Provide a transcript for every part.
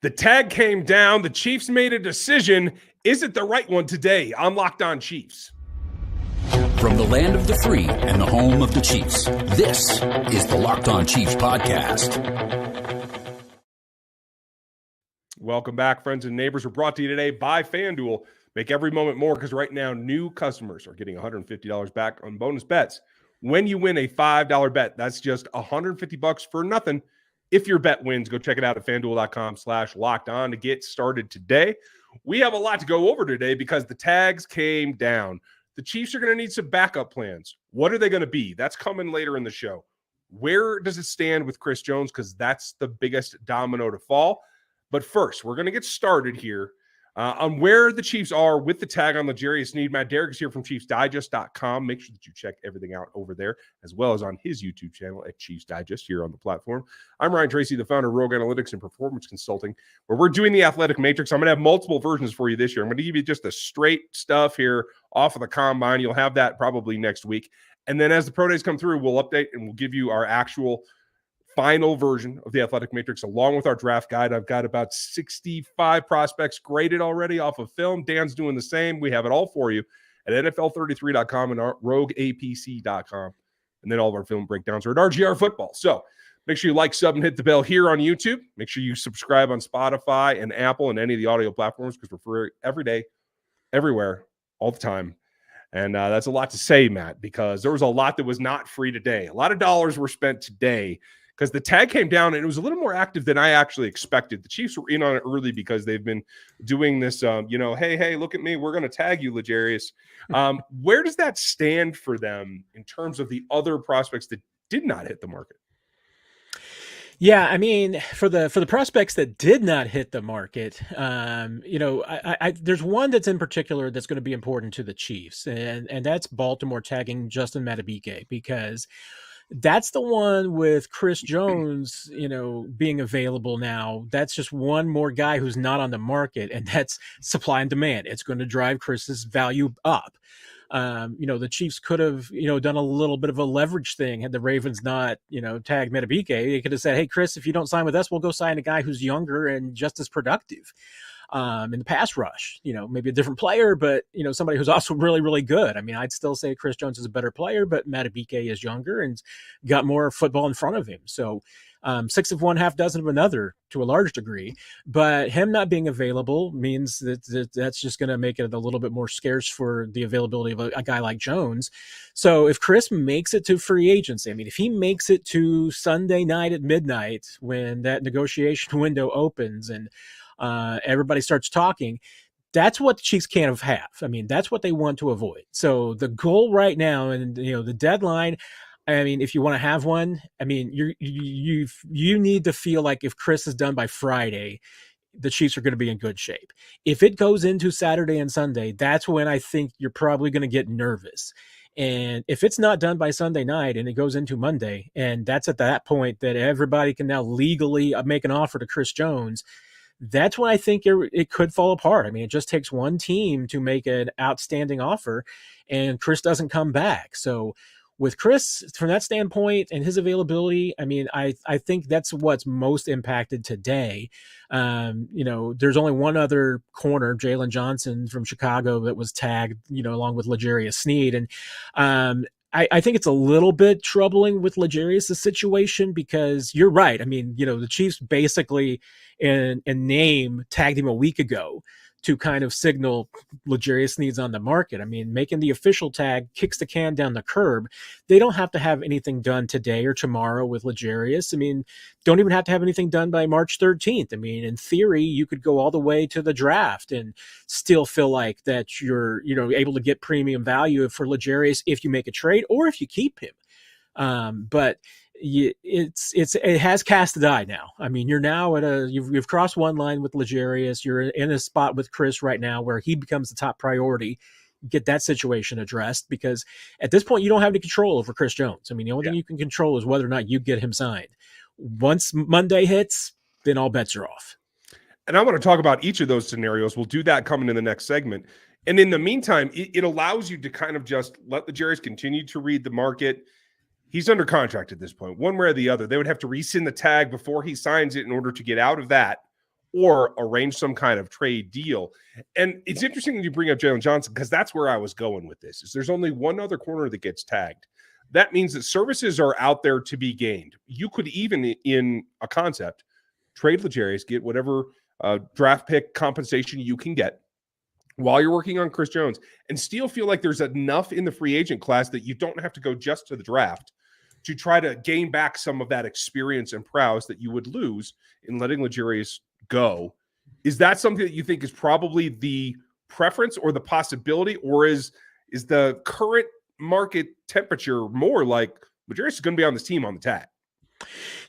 The tag came down. The Chiefs made a decision. Is it the right one today? I'm Locked On Chiefs. From the land of the free and the home of the Chiefs, this is the Locked On Chiefs podcast. Welcome back, friends and neighbors. We're brought to you today by FanDuel. Make every moment more, because right now new customers are getting $150 back on bonus bets. When you win a $5 bet, that's just $150 for nothing. If your bet wins, go check it out at FanDuel.com/lockedon to get started today. We have a lot to go over today because the tags came down. The Chiefs are going to need some backup plans. What are they going to be? That's coming later in the show. Where does it stand with Chirs Jones? Because that's the biggest domino to fall. But first, we're going to get started here on where the Chiefs are with the tag on L'Jarius Sneed. Matt Derrick is here from ChiefsDigest.com. Make sure that you check everything out over there, as well as on his YouTube channel at Chiefs Digest here on the platform. I'm Ryan Tracy, the founder of Rogue Analytics and Performance Consulting, where we're doing the athletic matrix. I'm going to have multiple versions for you this year. I'm going to give you just the straight stuff here off of the combine. You'll have that probably next week. And then as the pro days come through, we'll update and we'll give you our actual final version of the athletic matrix along with our draft guide. I've got about 65 prospects graded already off of film. Dan's doing the same. We have it all for you at NFL33.com and RogueAPC.com. And then all of our film breakdowns are at RGR Football. So make sure you like, sub, and hit the bell here on YouTube. Make sure you subscribe on Spotify and Apple and any of the audio platforms, because we're free every day, everywhere, all the time. And that's a lot to say, Matt, because there was a lot that was not free today. A lot of dollars were spent today because the tag came down and it was a little more active than I actually expected. The Chiefs were in on it early because they've been doing this, hey, look at me, we're going to tag you, L'Jarius. Where does that stand for them in terms of the other prospects that did not hit the market? Yeah, I mean, for the prospects that did not hit the market, there's one that's in particular that's going to be important to the Chiefs, and that's Baltimore tagging Justin Madubuike, because that's the one with Chirs Jones, being available now. That's just one more guy who's not on the market, and that's supply and demand. It's going to drive Chris's value up. The Chiefs could have, done a little bit of a leverage thing had the Ravens not, tagged Madubuike. They could have said, hey, Chris, if you don't sign with us, we'll go sign a guy who's younger and just as productive in the pass rush. Maybe a different player, but, somebody who's also really, really good. I mean, I'd still say Chirs Jones is a better player, but Madubuike is younger and got more football in front of him. So 6 of one, half dozen of another to a large degree, but him not being available means that's just going to make it a little bit more scarce for the availability of a guy like Jones. So if Chris makes it to free agency, I mean, if he makes it to Sunday night at midnight when that negotiation window opens and everybody starts talking, that's what the Chiefs can't have. I mean, that's what they want to avoid. So the goal right now and, the deadline, I mean, if you want to have one, I mean, you need to feel like if Chris is done by Friday, the Chiefs are going to be in good shape. If it goes into Saturday and Sunday, that's when I think you're probably going to get nervous. And if it's not done by Sunday night and it goes into Monday, and that's at that point that everybody can now legally make an offer to Chirs Jones, that's when I think it could fall apart. I mean, it just takes one team to make an outstanding offer, and Chris doesn't come back. So with Chris, from that standpoint and his availability, I mean, I think that's what's most impacted today. There's only one other corner, Jalen Johnson from Chicago, that was tagged, along with L'Jarius Sneed. And I think it's a little bit troubling with L'Jarius' situation, because you're right. I mean, the Chiefs basically in name tagged him a week ago to kind of signal L'Jarius Sneed's on the market. I mean, making the official tag kicks the can down the curb. They don't have to have anything done today or tomorrow with L'Jarius. I mean, don't even have to have anything done by March 13th. I mean, in theory, you could go all the way to the draft and still feel like that you're, able to get premium value for L'Jarius if you make a trade or if you keep him. But it has cast the die now. I mean, you're now you've crossed one line with L'Jarius. You're in a spot with Chris right now where he becomes the top priority. Get that situation addressed, because at this point you don't have any control over Chirs Jones. I mean, the only thing you can control is whether or not you get him signed. Once Monday hits, then all bets are off. And I want to talk about each of those scenarios. We'll do that coming in the next segment. And in the meantime, it allows you to kind of just let L'Jarius continue to read the market. He's under contract at this point, one way or the other. They would have to rescind the tag before he signs it in order to get out of that, or arrange some kind of trade deal. And it's interesting that you bring up Jalen Johnson, because that's where I was going with this. Is there's only one other corner that gets tagged. That means that services are out there to be gained. You could even, in a concept, trade L'Jarius, get whatever draft pick compensation you can get while you're working on Chirs Jones, and still feel like there's enough in the free agent class that you don't have to go just to the draft to try to gain back some of that experience and prowess that you would lose in letting L'Jarius go. Is that something that you think is probably the preference or the possibility, or is the current market temperature more like L'Jarius is going to be on this team on the tag?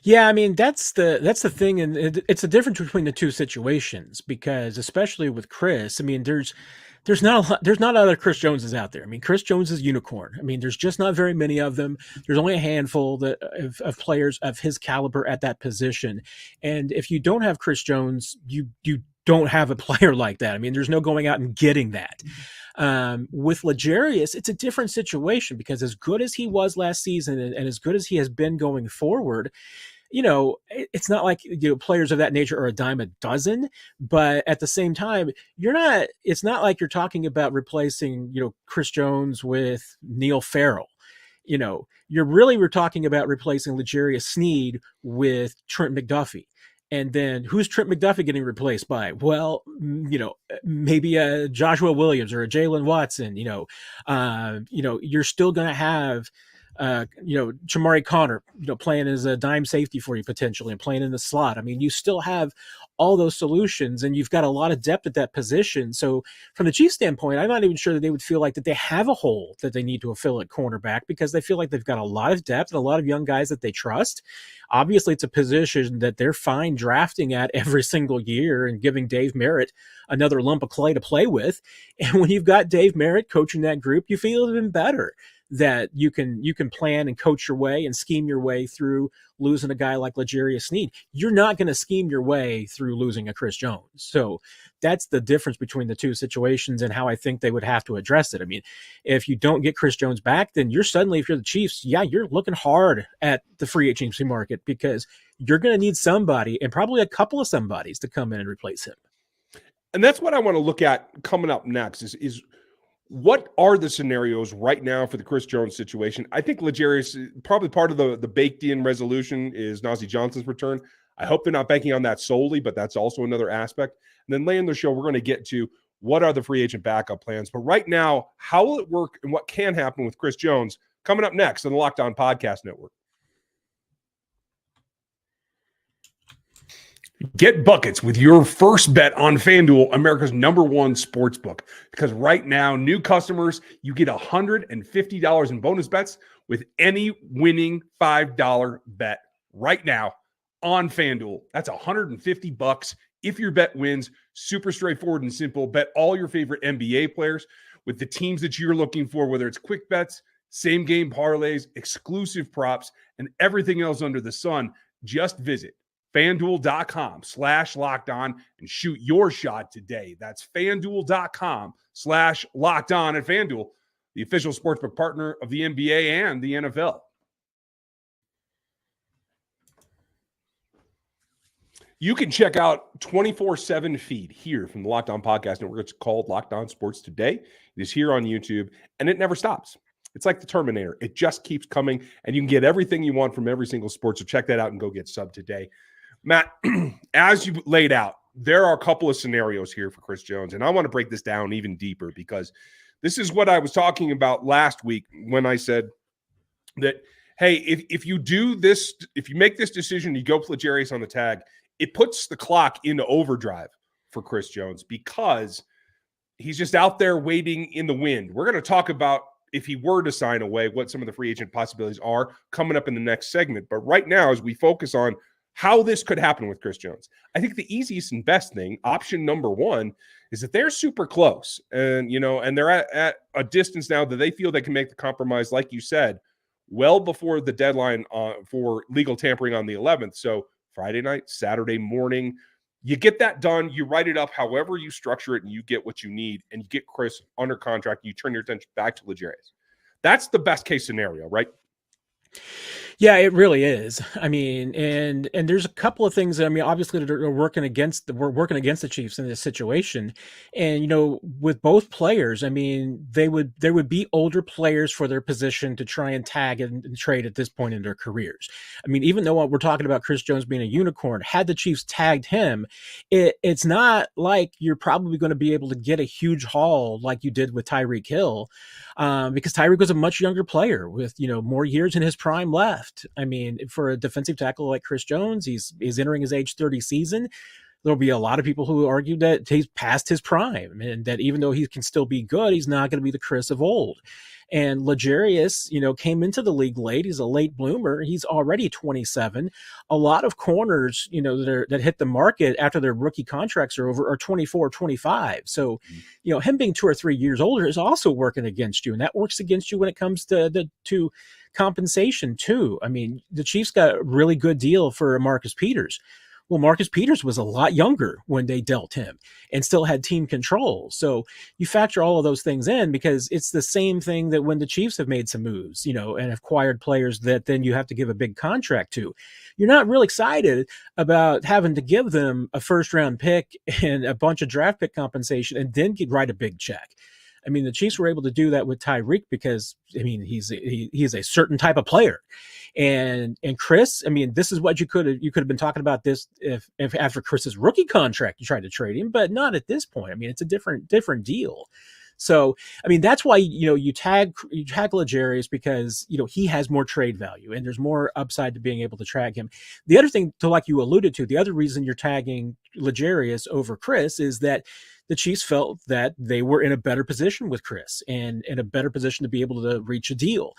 Yeah, I mean, that's the thing, and it's a difference between the two situations, because especially with Chirs, I mean, there's not other Chirs Joneses out there. I mean, Chirs Jones is a unicorn. I mean, there's just not very many of them. There's only a handful of players of his caliber at that position, and if you don't have Chirs Jones, you don't have a player like that. I mean, there's no going out and getting that. With L'Jarius, it's a different situation, because as good as he was last season and as good as he has been going forward, it's not like, players of that nature are a dime a dozen, but at the same time, it's not like you're talking about replacing, Chirs Jones with Neil Farrell. We're talking about replacing L'Jarius Sneed with Trent McDuffie. And then who's Trent McDuffie getting replaced by? Well, maybe a Joshua Williams or a Jalen Watson. You're still going to have, Chamari Connor, playing as a dime safety for you potentially and playing in the slot. I mean, you still have all those solutions, and you've got a lot of depth at that position. So from the Chiefs standpoint, I'm not even sure that they would feel like that they have a hole that they need to fill at cornerback, because they feel like they've got a lot of depth and a lot of young guys that they trust. Obviously, it's a position that they're fine drafting at every single year and giving Dave Merritt another lump of clay to play with. And when you've got Dave Merritt coaching that group, you feel even better that you can plan and coach your way and scheme your way through losing a guy like L'Jarius Sneed. You're not going to scheme your way through losing a Chirs Jones. So that's the difference between the two situations and how I think they would have to address it. I mean, if you don't get Chirs Jones back, then you're suddenly, if you're the Chiefs, you're looking hard at the free agency market, because you're going to need somebody, and probably a couple of somebodies, to come in and replace him. And that's what I want to look at coming up next is what are the scenarios right now for the Chirs Jones situation? I think L'Jarius, probably part of the baked-in resolution is Nazeeh Johnson's return. I hope they're not banking on that solely, but that's also another aspect. And then later in the show, we're going to get to what are the free agent backup plans. But right now, how will it work and what can happen with Chirs Jones coming up next on the Locked On Podcast Network. Get buckets with your first bet on FanDuel, America's #1 sportsbook. Because right now, new customers, you get $150 in bonus bets with any winning $5 bet right now on FanDuel. That's $150 if your bet wins. Super straightforward and simple. Bet all your favorite NBA players with the teams that you're looking for, whether it's quick bets, same game parlays, exclusive props, and everything else under the sun. Just visit FanDuel.com/lockedon and shoot your shot today. That's FanDuel.com/lockedon at FanDuel, the official sportsbook partner of the NBA and the NFL. You can check out 24/7 feed here from the Locked On Podcast Network. It's called Locked On Sports Today. It is here on YouTube, and it never stops. It's like the Terminator. It just keeps coming, and you can get everything you want from every single sport. So check that out and go get sub today. Matt, as you laid out, there are a couple of scenarios here for Chirs Jones, and I want to break this down even deeper, because this is what I was talking about last week when I said that, hey, if you do this, if you make this decision, you go L'Jarius on the tag, it puts the clock into overdrive for Chirs Jones, because he's just out there waiting in the wind. We're going to talk about, if he were to sign away, what some of the free agent possibilities are coming up in the next segment. But right now, as we focus on how this could happen with Chirs Jones, I think the easiest and best thing, option number one, is that they're super close, and and they're at a distance now that they feel they can make the compromise, like you said, well before the deadline for legal tampering on the 11th. So Friday night, Saturday morning, you get that done. You write it up however you structure it, and you get what you need, and you get Chirs under contract. You turn your attention back to L'Jarius. That's the best case scenario, right? Yeah, it really is. I mean, and there's a couple of things. I mean, obviously, that are we're working against the Chiefs in this situation. And with both players, I mean, they would be older players for their position to try and tag and trade at this point in their careers. I mean, even though we're talking about Chirs Jones being a unicorn, had the Chiefs tagged him, it's not like you're probably going to be able to get a huge haul like you did with Tyreek Hill, because Tyreek was a much younger player with more years in his prime left. I mean, for a defensive tackle like Chirs Jones, he's entering his age 30 season. There'll be a lot of people who argue that he's past his prime and that even though he can still be good, he's not going to be the Chirs of old. And L'Jarius, came into the league late. He's a late bloomer. He's already 27. A lot of corners, that hit the market after their rookie contracts are over are 24, 25. So, him being 2 or 3 years older is also working against you. And that works against you when it comes to compensation too. I mean, the Chiefs got a really good deal for Marcus Peters. Well, Marcus Peters was a lot younger when they dealt him and still had team control. So you factor all of those things in because it's the same thing that when the Chiefs have made some moves, and acquired players that then you have to give a big contract to. You're not real excited about having to give them a first-round pick and a bunch of draft pick compensation and then write a big check. I mean, the Chiefs were able to do that with Tyreek because, I mean, he's a certain type of player. And Chirs, I mean, this is what you could have been talking about this if after Chris's rookie contract you tried to trade him, but not at this point. I mean, it's a different deal. So, I mean, that's why, you tag L'Jarius because, he has more trade value and there's more upside to being able to tag him. The other thing, like you alluded to, the other reason you're tagging L'Jarius over Chirs is that the Chiefs felt that they were in a better position with Chirs and in a better position to be able to reach a deal.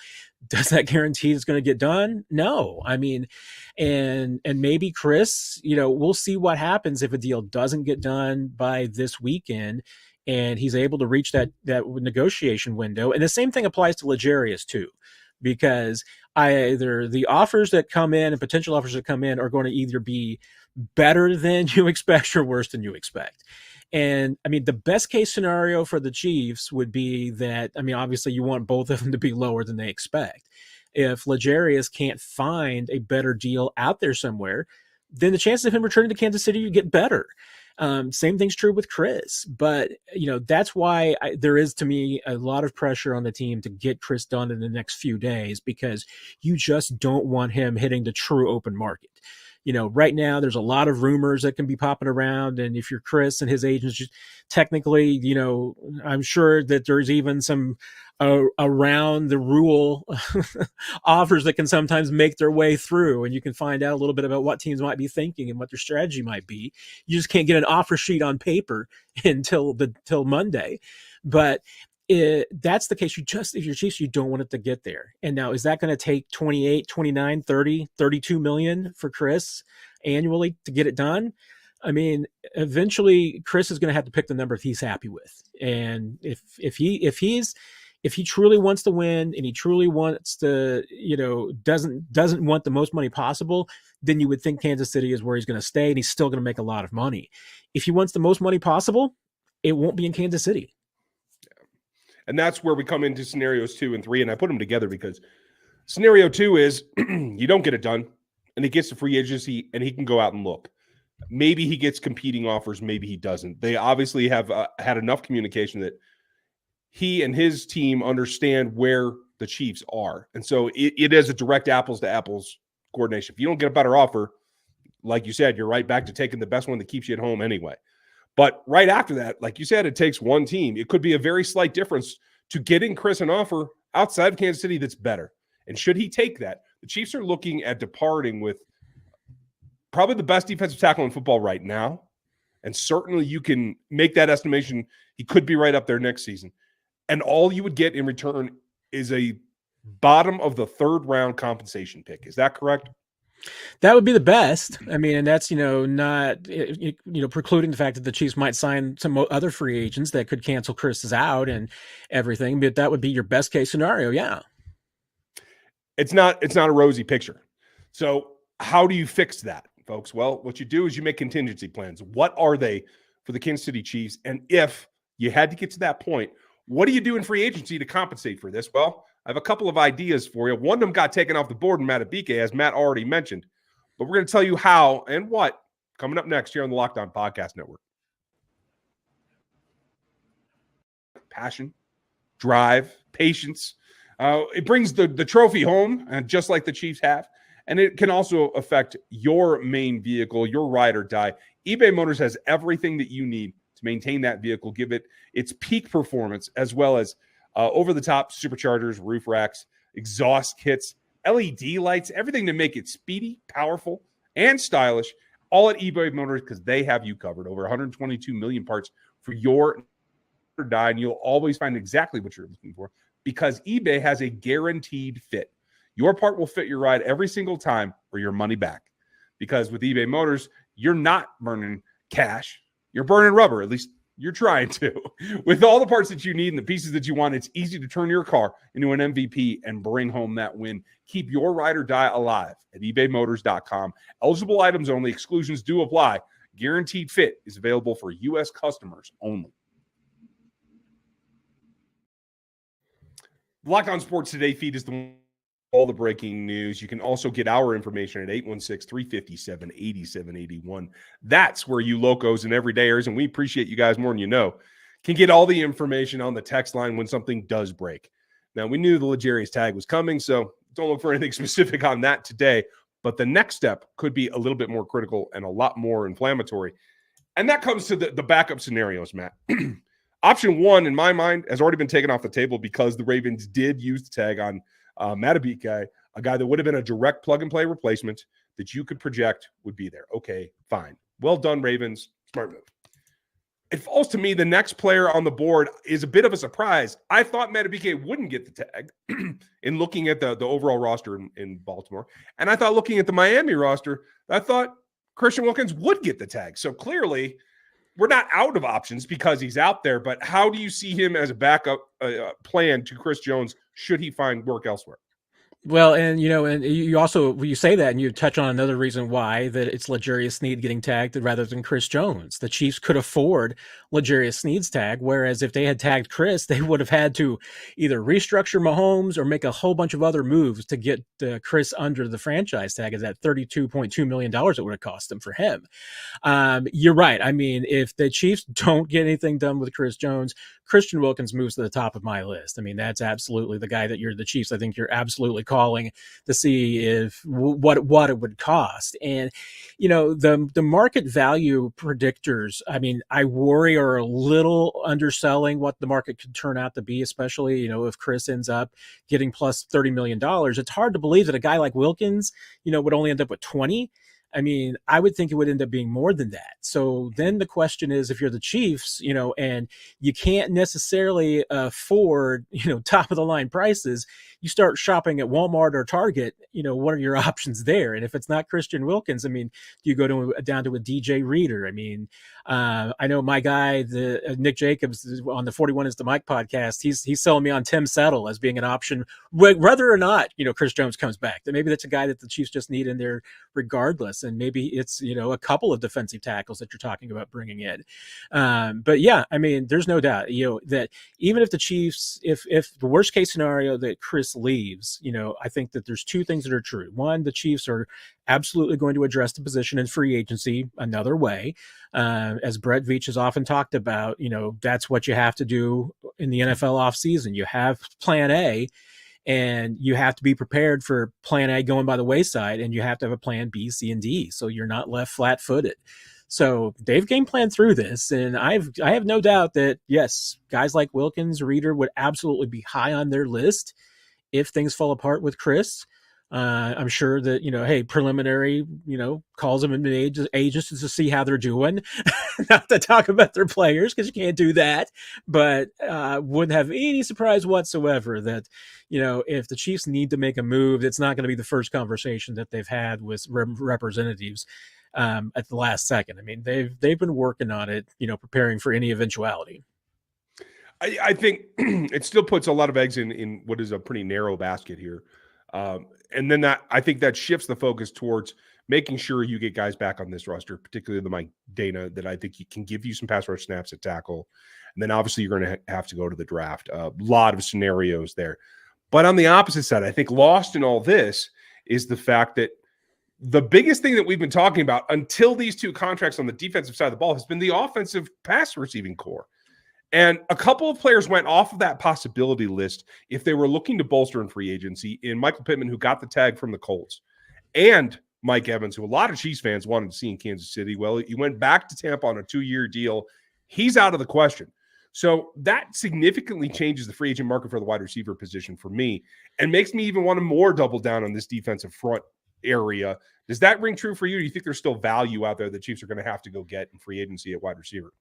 Does that guarantee it's going to get done? No. I mean, and maybe Chirs, we'll see what happens if a deal doesn't get done by this weekend and he's able to reach that negotiation window. And the same thing applies to L'Jarius too, because either the offers that come in and potential offers that come in are going to either be better than you expect or worse than you expect. And I mean, the best case scenario for the Chiefs would be that, I mean, obviously you want both of them to be lower than they expect. If L'Jarius can't find a better deal out there somewhere, then the chances of him returning to Kansas City get better. Same thing's true with Chirs, but that's why there is, to me, a lot of pressure on the team to get Chirs done in the next few days because you just don't want him hitting the true open market. Right now there's a lot of rumors that can be popping around. And if you're Chirs and his agents, just technically, I'm sure that there's even some around the rule offers that can sometimes make their way through. And you can find out a little bit about what teams might be thinking and what their strategy might be. You just can't get an offer sheet on paper until Monday. But that's the case. If you're Chiefs, you don't want it to get there. And now, is that going to take 28, 29, 30, 32 million for Chirs annually to get it done? I mean, eventually Chirs is going to have to pick the number he's happy with. And if he truly wants to win and he truly wants to, doesn't want the most money possible, then you would think Kansas City is where he's going to stay and he's still going to make a lot of money. If he wants the most money possible, it won't be in Kansas City. And that's where we come into scenarios 2 and 3. And I put them together because scenario 2 is you don't get it done and he gets to free agency and he can go out and look. Maybe he gets competing offers. Maybe he doesn't. They obviously have had enough communication that he and his team understand where the Chiefs are. And so it is a direct apples to apples coordination. If you don't get a better offer, like you said, you're right back to taking the best one that keeps you at home anyway. But right after that, like you said, it takes one team. It could be a very slight difference to getting Chirs an offer outside of Kansas City that's better. And should he take that, the Chiefs are looking at departing with probably the best defensive tackle in football right now. And certainly you can make that estimation. He could be right up there next season. And all you would get in return is a bottom of the 3rd round compensation pick. Is that correct? That would be the best. I mean, and that's, not, precluding the fact that the Chiefs might sign some other free agents that could cancel Chirs out and everything, but that would be your best case scenario. Yeah. It's not a rosy picture. So how do you fix that, folks? Well, what you do is you make contingency plans. What are they for the Kansas City Chiefs? And if you had to get to that point, what do you do in free agency to compensate for this? Well, I have a couple of ideas for you. One of them got taken off the board in Matabike, as Matt already mentioned. But we're going to tell you how and what coming up next here on the Locked On Podcast Network. Passion, drive, patience. It brings the trophy home, just like the Chiefs have. And it can also affect your main vehicle, your ride or die. eBay Motors has everything that you need to maintain that vehicle, give it its peak performance, as well as over-the-top superchargers, roof racks, exhaust kits, LED lights, everything to make it speedy, powerful, and stylish, all at eBay Motors, because they have you covered. Over 122 million parts for your or die, and you'll always find exactly what you're looking for, because eBay has a guaranteed fit. Your part will fit your ride every single time, or your money back. Because with eBay Motors, you're not burning cash. You're burning rubber. At least you're trying to. With all the parts that you need and the pieces that you want, it's easy to turn your car into an MVP and bring home that win. Keep your ride or die alive at ebaymotors.com. Eligible items only. Exclusions do apply. Guaranteed fit is available for U.S. customers only. The Locked On Sports Today feed is the one. All the breaking news. You can also get our information at 816-357-8781. That's where you locos and everydayers, and we appreciate you guys more than you know, can get all the information on the text line when something does break. Now, we knew the L'Jarius tag was coming, so don't look for anything specific on that today. But the next step could be a little bit more critical and a lot more inflammatory. And that comes to the backup scenarios, Matt. Option one, in my mind, has already been taken off the table because the Ravens did use the tag on Matabike, a guy that would have been a direct plug-and-play replacement that you could project would be there. Okay, fine. Well done, Ravens. Smart move. It falls to me the next player on the board is a bit of a surprise. I thought Matabike wouldn't get the tag in looking at the overall roster in Baltimore. And I thought looking at the Miami roster, I thought Christian Wilkins would get the tag. So clearly, we're not out of options because he's out there, but how do you see him as a backup plan to Chirs Jones should he find work elsewhere? Well, and you also, you say that and you touch on another reason why that it's L'Jarius Sneed getting tagged rather than Chirs Jones. The Chiefs could afford L'Jarius Sneed's tag, whereas if they had tagged Chirs, they would have had to either restructure Mahomes or make a whole bunch of other moves to get Chirs under the franchise tag. Is that $32.2 million it would have cost them for him? You're right. I mean, if the Chiefs don't get anything done with Chirs Jones, Christian Wilkins moves to the top of my list. I mean, that's absolutely the guy that you're the Chiefs. I think you're absolutely calling to see if what it would cost. And, the market value predictors, I mean, I worry are a little underselling what the market could turn out to be, especially, if Chirs ends up getting plus $30 million. It's hard to believe that a guy like Wilkins, would only end up with 20. I mean, I would think it would end up being more than that. So then the question is, if you're the Chiefs, and you can't necessarily afford, top of the line prices, you start shopping at Walmart or Target, what are your options there? And if it's not Christian Wilkins, I mean, do you go down to a DJ Reader? I mean, I know my guy, Nick Jacobs on the 41 is the Mike podcast. He's selling me on Tim Settle as being an option, whether or not, Chirs Jones comes back. That maybe that's a guy that the Chiefs just need in there regardless. And maybe it's, a couple of defensive tackles that you're talking about bringing in. But yeah, I mean, there's no doubt, that even if the Chiefs, if the worst case scenario that Chirs leaves, I think that there's two things that are true. One, the Chiefs are absolutely going to address the position in free agency another way. As Brett Veach has often talked about, that's what you have to do in the NFL offseason. You have plan A, and you have to be prepared for plan A going by the wayside, and you have to have a plan B, C, and D, so you're not left flat-footed. So they've game planned through this, and I have no doubt that, yes, guys like Wilkins, Reader would absolutely be high on their list if things fall apart with Chirs. I'm sure that, hey, preliminary, calls them in agents to see how they're doing, not to talk about their players because you can't do that, but wouldn't have any surprise whatsoever that, if the Chiefs need to make a move, it's not going to be the first conversation that they've had with representatives at the last second. I mean, they've been working on it, preparing for any eventuality. I think it still puts a lot of eggs in what is a pretty narrow basket here. And then I think that shifts the focus towards making sure you get guys back on this roster, particularly the Mike Dana, that I think he can give you some pass rush snaps at tackle. And then obviously you're going to have to go to the draft. A lot of scenarios there. But on the opposite side, I think lost in all this is the fact that the biggest thing that we've been talking about until these two contracts on the defensive side of the ball has been the offensive pass receiving core. And a couple of players went off of that possibility list if they were looking to bolster in free agency, in Michael Pittman, who got the tag from the Colts, and Mike Evans, who a lot of Chiefs fans wanted to see in Kansas City. Well, he went back to Tampa on a 2-year deal. He's out of the question. So that significantly changes the free agent market for the wide receiver position for me and makes me even want to more double down on this defensive front area. Does that ring true for you? Do you think there's still value out there that Chiefs are going to have to go get in free agency at wide receiver?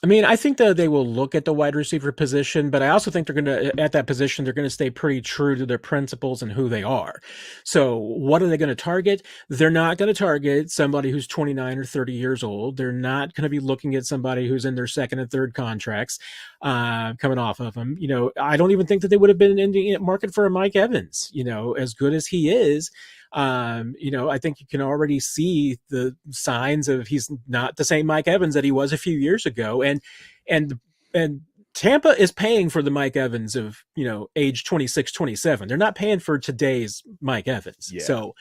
I mean, I think that they will look at the wide receiver position, but I also think they're going to, at that position, they're going to stay pretty true to their principles and who they are. So what are they going to target? They're not going to target somebody who's 29 or 30 years old. They're not going to be looking at somebody who's in their second and third contracts coming off of them. You know, I don't even think that they would have been in the market for a Mike Evans, you know, as good as he is. You know, I think you can already see the signs of he's not the same Mike Evans that he was a few years ago. And Tampa is paying for the Mike Evans of, you know, age 26, 27. They're not paying for today's Mike Evans. Yeah. So,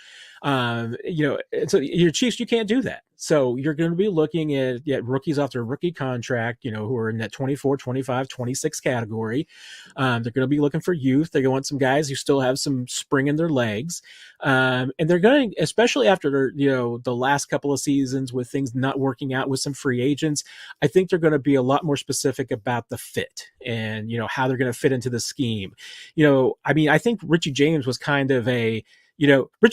you know, so your Chiefs, you can't do that. So you're going to be looking at rookies off their rookie contract, you know, who are in that 24, 25, 26 category. They're going to be looking for youth. They're going to want some guys who still have some spring in their legs. And they're going to, especially after, you know, the last couple of seasons with things not working out with some free agents, I think they're going to be a lot more specific about the fit and, you know, how they're going to fit into the scheme. You know, I mean, I think Richie James was kind of Richie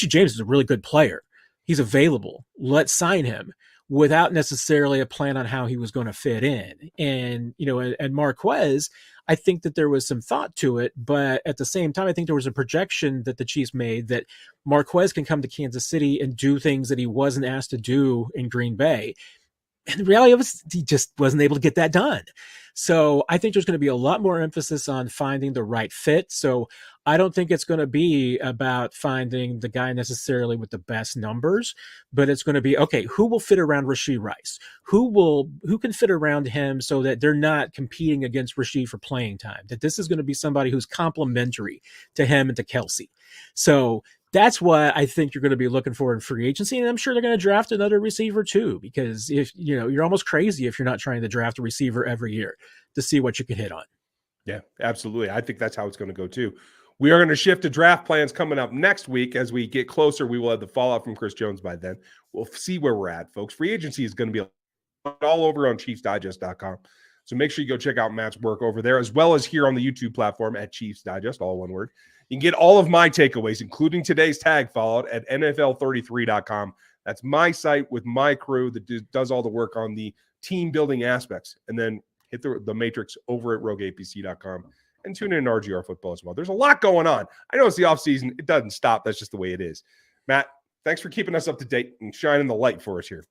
James is a really good player. He's available. Let's sign him without necessarily a plan on how he was going to fit in. And, you know, and Marquez, I think that there was some thought to it, but at the same time, I think there was a projection that the Chiefs made that Marquez can come to Kansas City and do things that he wasn't asked to do in Green Bay. And the reality was he just wasn't able to get that done. So I think there's going to be a lot more emphasis on finding the right fit. So I don't think it's going to be about finding the guy necessarily with the best numbers, but it's going to be, okay, who will fit around Rashee Rice? Who can fit around him so that they're not competing against Rashee for playing time, that this is going to be somebody who's complementary to him and to Kelsey. So that's what I think you're going to be looking for in free agency. And I'm sure they're going to draft another receiver too, because if, you know, you're almost crazy if you're not trying to draft a receiver every year to see what you can hit on. Yeah, absolutely. I think that's how it's going to go too. We are going to shift to draft plans coming up next week. As we get closer, we will have the fallout from Chirs Jones by then. We'll see where we're at, folks. Free agency is going to be all over on ChiefsDigest.com. So make sure you go check out Matt's work over there, as well as here on the YouTube platform at Chiefs Digest, all one word. You can get all of my takeaways, including today's tag fallout, at NFL33.com. That's my site with my crew that does all the work on the team building aspects. And then hit the matrix over at rogueapc.com and tune in RGR football as well. There's a lot going on. I know it's the offseason. It doesn't stop. That's just the way it is. Matt, thanks for keeping us up to date and shining the light for us here.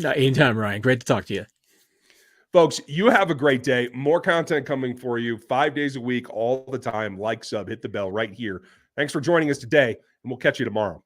Anytime, Ryan. Great to talk to you. Folks, you have a great day. More content coming for you 5 days a week, all the time. Like, sub, hit the bell right here. Thanks for joining us today, and we'll catch you tomorrow.